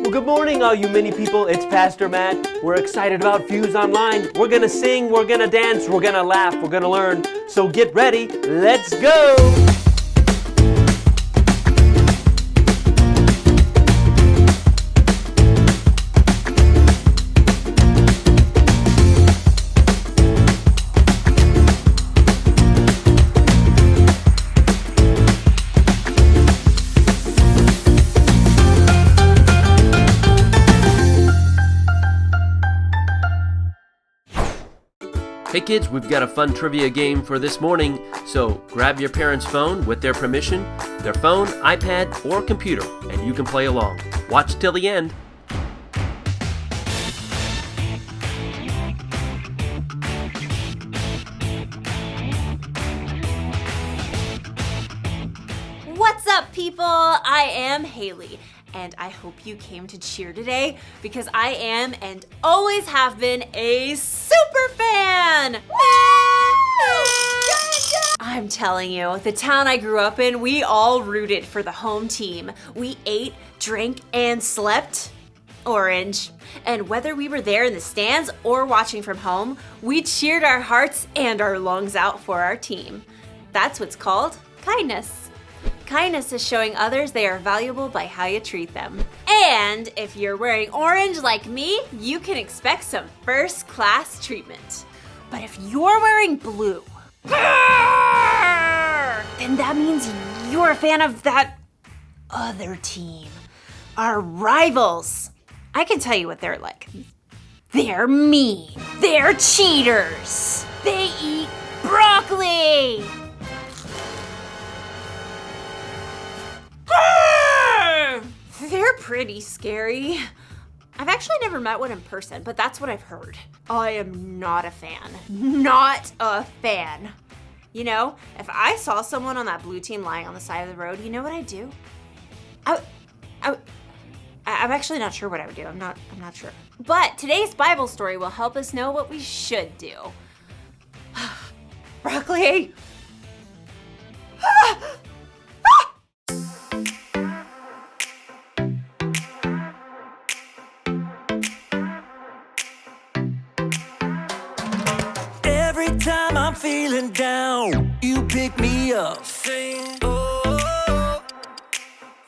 Well, good morning, all you mini people. It's Pastor Matt. We're excited about FUSEonline. We're gonna sing, we're gonna dance, we're gonna laugh, we're gonna learn. So get ready, let's go! Hey kids, we've got a fun trivia game for this morning, so grab your parents' phone with their permission, their phone, iPad, or computer, and you can play along. Watch till the end. What's up, people? I am Haley, and I hope you came to cheer today because I am and always have been a super fan! I'm telling you, the town I grew up in, we all rooted for the home team. We ate, drank, and slept orange. And whether we were there in the stands or watching from home, we cheered our hearts and our lungs out for our team. That's what's called kindness. Kindness is showing others they are valuable by how you treat them. And if you're wearing orange like me, you can expect some first-class treatment. But if you're wearing blue, then that means you're a fan of that other team, our rivals. I can tell you what they're like. They're mean. They're cheaters. They eat broccoli. They're pretty scary. I've actually never met one in person, but that's what I've heard. I am not a fan. Not a fan. You know, if I saw someone on that blue team lying on the side of the road, you know what I'd do? I'm actually not sure what I would do. I'm not sure. But today's Bible story will help us know what we should do. Broccoli. Every time I'm feeling down, you pick me up. Sing, oh,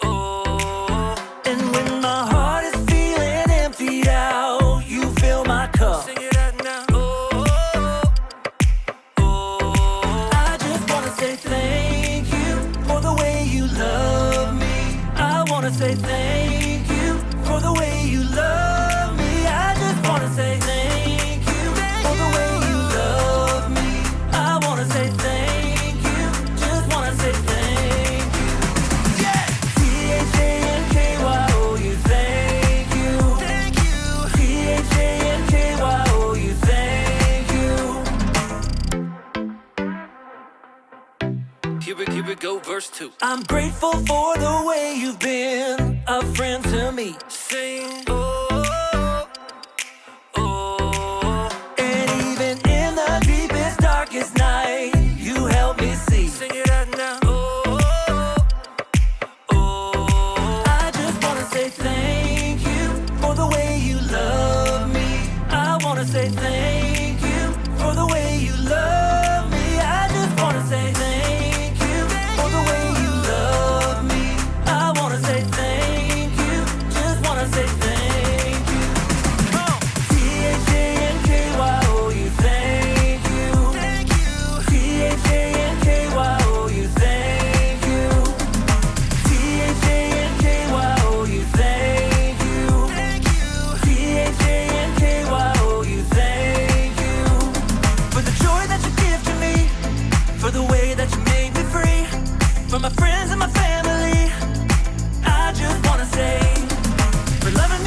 oh. And when my heart is feeling emptied out, you fill my cup. Sing it out now. Oh, oh. I just wanna say thank you for the way you love me. I wanna say thank you for the way you love me. I just wanna say thank you for the way you love me. I wanna say thank you, just wanna say thank you. Yeah! T-H-A-N-K-Y-O-U, thank you. Thank you. T-H-A-N-K-Y-O-U, thank you. Here we go, verse 2. I'm grateful for the way you've been a friend to me. Sing, oh, oh. And even in the deepest, darkest night, you help me see. Sing it out now. Oh, oh. I just wanna say thank you for the way you love me. I wanna say thank you for the way you love me. I just wanna say thank you for the way you love me. I wanna say thank you, just wanna say thank you. T-H-A-N-K-Y-O-U, thank you. Thank you. T-H-A-N-K-Y-O-U, thank you. T-H-A-N-K-Y-O-U, thank you. Thank you. T-H-A-N-K-Y-O-U, thank you. For the joy that you give to me, for the way that you made me free, for my friends and my family, I just wanna say, for loving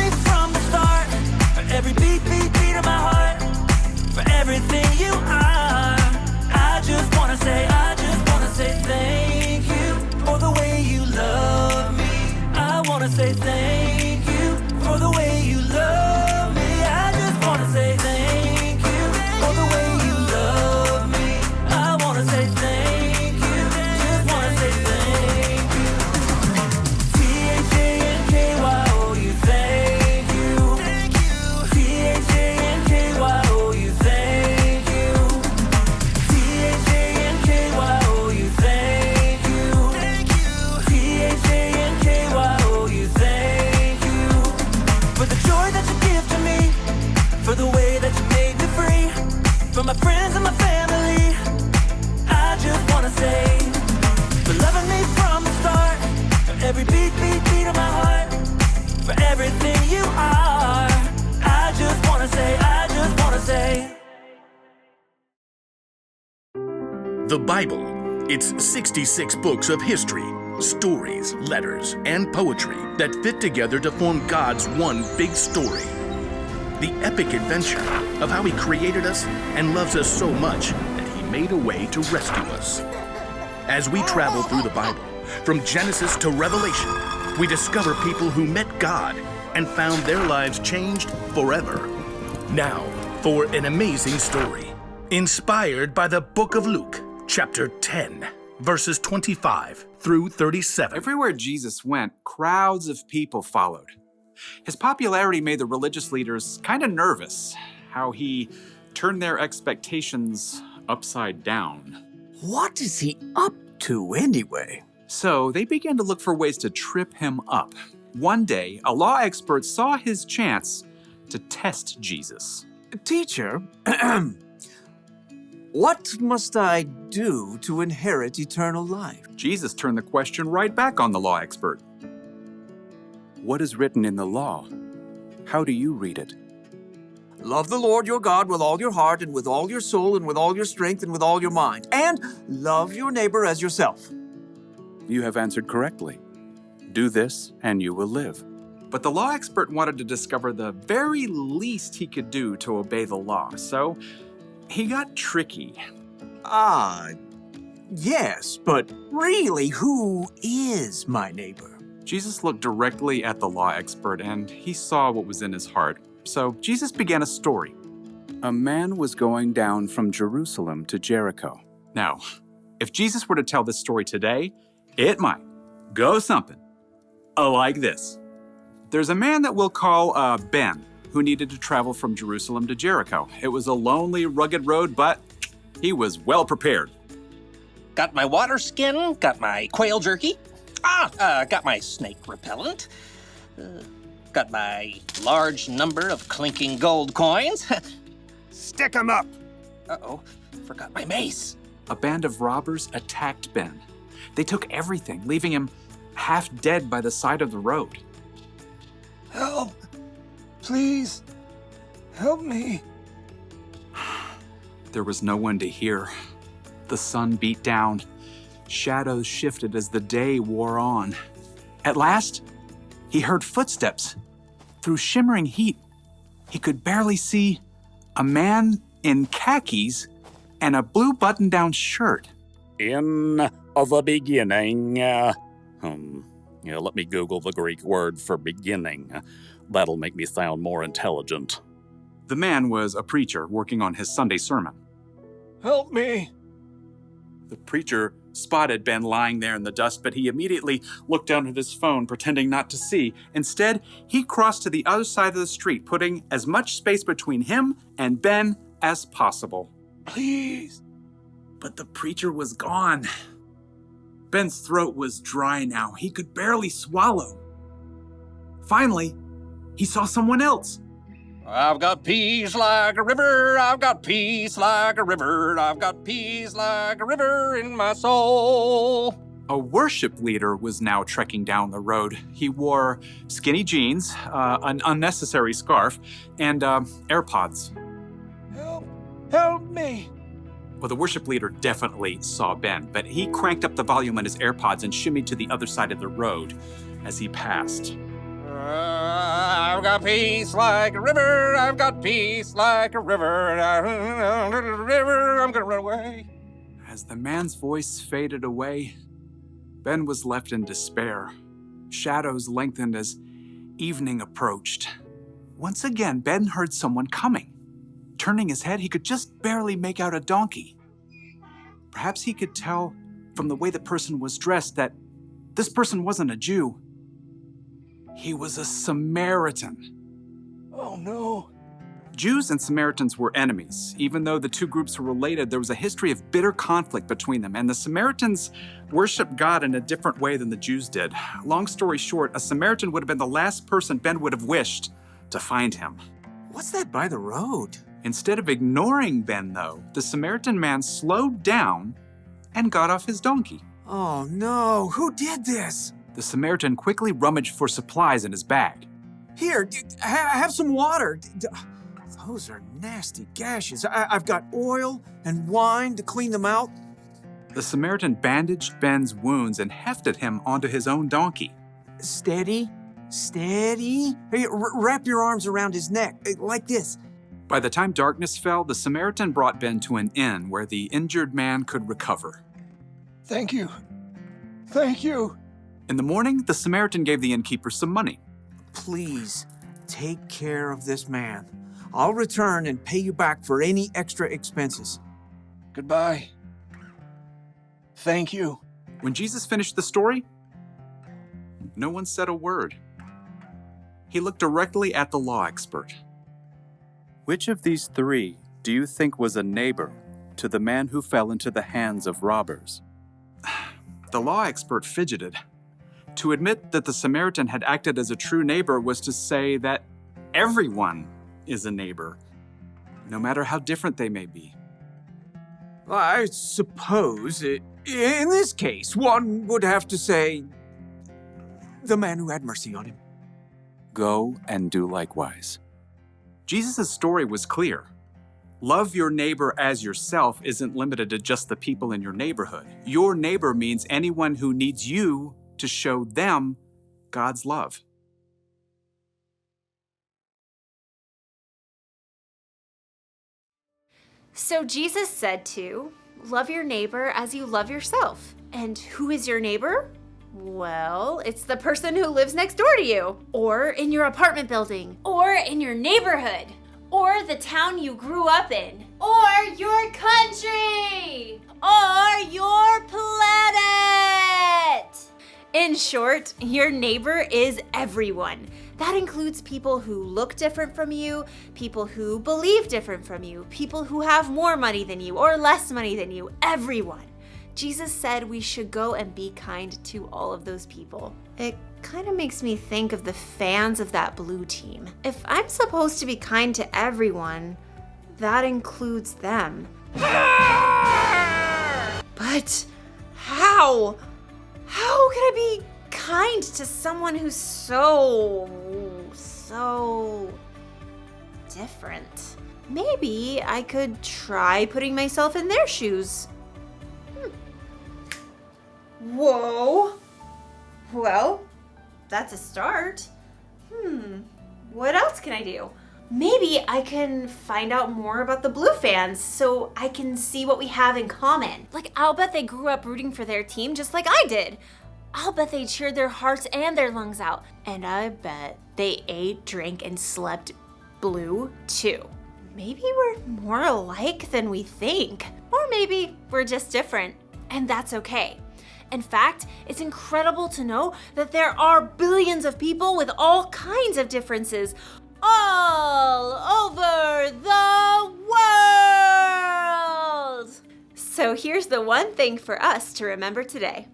The Bible. It's 66 books of history, stories, letters, and poetry that fit together to form God's one big story. The epic adventure of how He created us and loves us so much that He made a way to rescue us. As we travel through the Bible, from Genesis to Revelation, we discover people who met God and found their lives changed forever. Now, for an amazing story, inspired by the book of Luke, chapter 10, verses 25 through 37. Everywhere Jesus went, crowds of people followed. His popularity made the religious leaders kind of nervous, how he turned their expectations upside down. What is he up to anyway? So they began to look for ways to trip him up. One day, a law expert saw his chance to test Jesus. Teacher, what must I do to inherit eternal life? Jesus turned the question right back on the law expert. What is written in the law? How do you read it? Love the Lord your God with all your heart and with all your soul and with all your strength and with all your mind. And love your neighbor as yourself. You have answered correctly. Do this and you will live. But the law expert wanted to discover the very least he could do to obey the law, so he got tricky. Yes, but really, who is my neighbor? Jesus looked directly at the law expert and he saw what was in his heart. So Jesus began a story. A man was going down from Jerusalem to Jericho. Now, if Jesus were to tell this story today, it might go something like this. There's a man that we'll call Ben, who needed to travel from Jerusalem to Jericho. It was a lonely, rugged road, but he was well prepared. Got my water skin, got my quail jerky, got my snake repellent, got my large number of clinking gold coins. Stick 'em up! Uh-oh, forgot my mace. A band of robbers attacked Ben. They took everything, leaving him half dead by the side of the road. Help! Please, help me. There was no one to hear. The sun beat down. Shadows shifted as the day wore on. At last, he heard footsteps. Through shimmering heat, he could barely see a man in khakis and a blue button-down shirt. In the beginning, let me Google the Greek word for beginning. That'll make me sound more intelligent. The man was a preacher working on his Sunday sermon. Help me. The preacher spotted Ben lying there in the dust, but he immediately looked down at his phone, pretending not to see. Instead, he crossed to the other side of the street, putting as much space between him and Ben as possible. Please. But the preacher was gone. Ben's throat was dry now. He could barely swallow. Finally, he saw someone else. I've got peace like a river, I've got peace like a river, I've got peace like a river in my soul. A worship leader was now trekking down the road. He wore skinny jeans, an unnecessary scarf, and AirPods. Help me. Well, the worship leader definitely saw Ben, but he cranked up the volume on his AirPods and shimmied to the other side of the road as he passed. I've got peace like a river, I've got peace like a river, river, I'm gonna run away. As the man's voice faded away, Ben was left in despair. Shadows lengthened as evening approached. Once again, Ben heard someone coming. Turning his head, he could just barely make out a donkey. Perhaps he could tell from the way the person was dressed that this person wasn't a Jew. He was a Samaritan. Oh no. Jews and Samaritans were enemies. Even though the two groups were related, there was a history of bitter conflict between them, and the Samaritans worshiped God in a different way than the Jews did. Long story short, a Samaritan would have been the last person Ben would have wished to find him. What's that by the road? Instead of ignoring Ben, though, the Samaritan man slowed down and got off his donkey. Oh no, who did this? The Samaritan quickly rummaged for supplies in his bag. Here, have some water. Those are nasty gashes. I've got oil and wine to clean them out. The Samaritan bandaged Ben's wounds and hefted him onto his own donkey. Steady, steady. Hey, wrap your arms around his neck, like this. By the time darkness fell, the Samaritan brought Ben to an inn where the injured man could recover. Thank you. Thank you. In the morning, the Samaritan gave the innkeeper some money. Please, take care of this man. I'll return and pay you back for any extra expenses. Goodbye. Thank you. When Jesus finished the story, no one said a word. He looked directly at the law expert. Which of these three do you think was a neighbor to the man who fell into the hands of robbers? The law expert fidgeted. To admit that the Samaritan had acted as a true neighbor was to say that everyone is a neighbor, no matter how different they may be. I suppose, in this case, one would have to say, the man who had mercy on him. Go and do likewise. Jesus' story was clear. Love your neighbor as yourself isn't limited to just the people in your neighborhood. Your neighbor means anyone who needs you to show them God's love. So Jesus said to love your neighbor as you love yourself. And who is your neighbor? Well, it's the person who lives next door to you, or in your apartment building, or in your neighborhood, or the town you grew up in, or your country, or your planet. In short, your neighbor is everyone. That includes people who look different from you, people who believe different from you, people who have more money than you or less money than you, everyone. Jesus said we should go and be kind to all of those people. It kind of makes me think of the fans of that blue team. If I'm supposed to be kind to everyone, that includes them. But how? How could I be kind to someone who's so different? Maybe I could try putting myself in their shoes. Whoa. Well, that's a start. What else can I do? Maybe I can find out more about the Blue fans so I can see what we have in common. Like, I'll bet they grew up rooting for their team just like I did. I'll bet they cheered their hearts and their lungs out. And I bet they ate, drank, and slept blue too. Maybe we're more alike than we think. Or maybe we're just different, and that's okay. In fact, it's incredible to know that there are billions of people with all kinds of differences all over the world. So here's the one thing for us to remember today.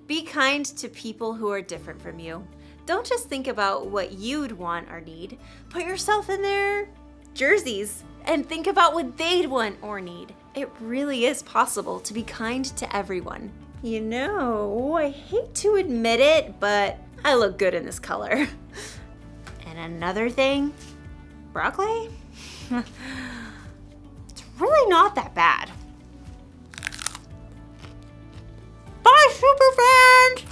Be kind to people who are different from you. Don't just think about what you'd want or need. Put yourself in their jerseys and think about what they'd want or need. It really is possible to be kind to everyone. You know, I hate to admit it, but I look good in this color. And another thing, broccoli? It's really not that bad. Bye, superfans!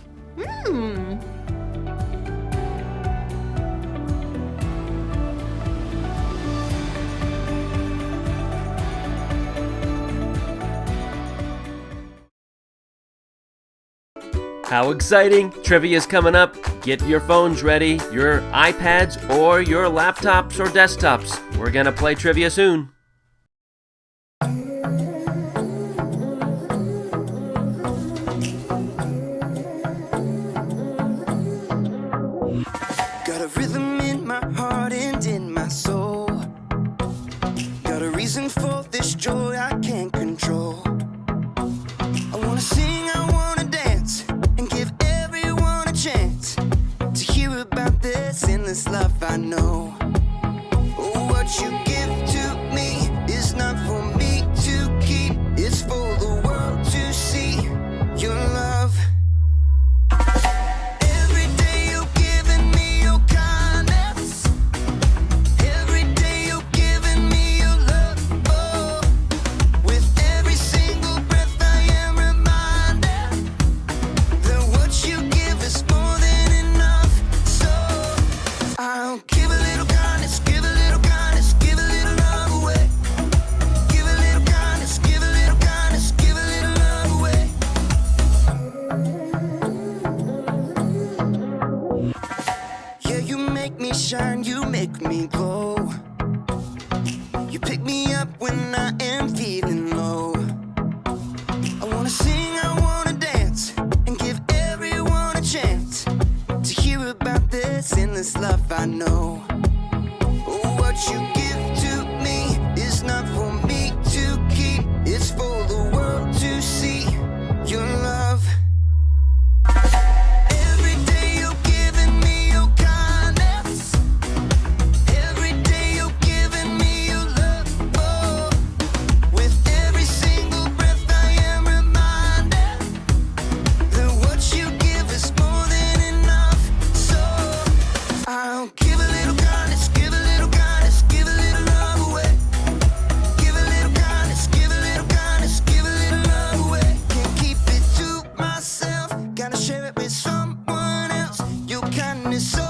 How exciting! Trivia's coming up. Get your phones ready, your iPads, or your laptops or desktops. We're gonna play trivia soon. Got a rhythm in my heart and in my soul. Got a reason for this joy I can't control. I wanna sing, I wanna dance, and give everyone a chance to hear about this endless love I know. What you give to me is not for me to keep, it's for the world to see your love. Every day you're giving me your kindness. Every day you're giving me your love. Oh, with every single breath I am reminded. give a little kindness, give a little kindness, give a little love away. Give a little kindness, give a little kindness, give a little love away. Yeah, you make me shine, you make me glow. You pick me up when I am feeling low. I wanna sing, I wanna dance, and give everyone a chance to hear about this endless love I know. Oh, what you give to me is not for me to keep, it's for the world to see your love. Every day you're giving me your kindness. Every day you're giving me your love. Oh, with every single breath I am reminded that what you give is more than enough. So I'll give a little kindness, give a little kindness, give a little love away. Give a little kindness, give a little kindness, give a little love away. Can't keep it to myself, gotta share it with someone else. Your kindness so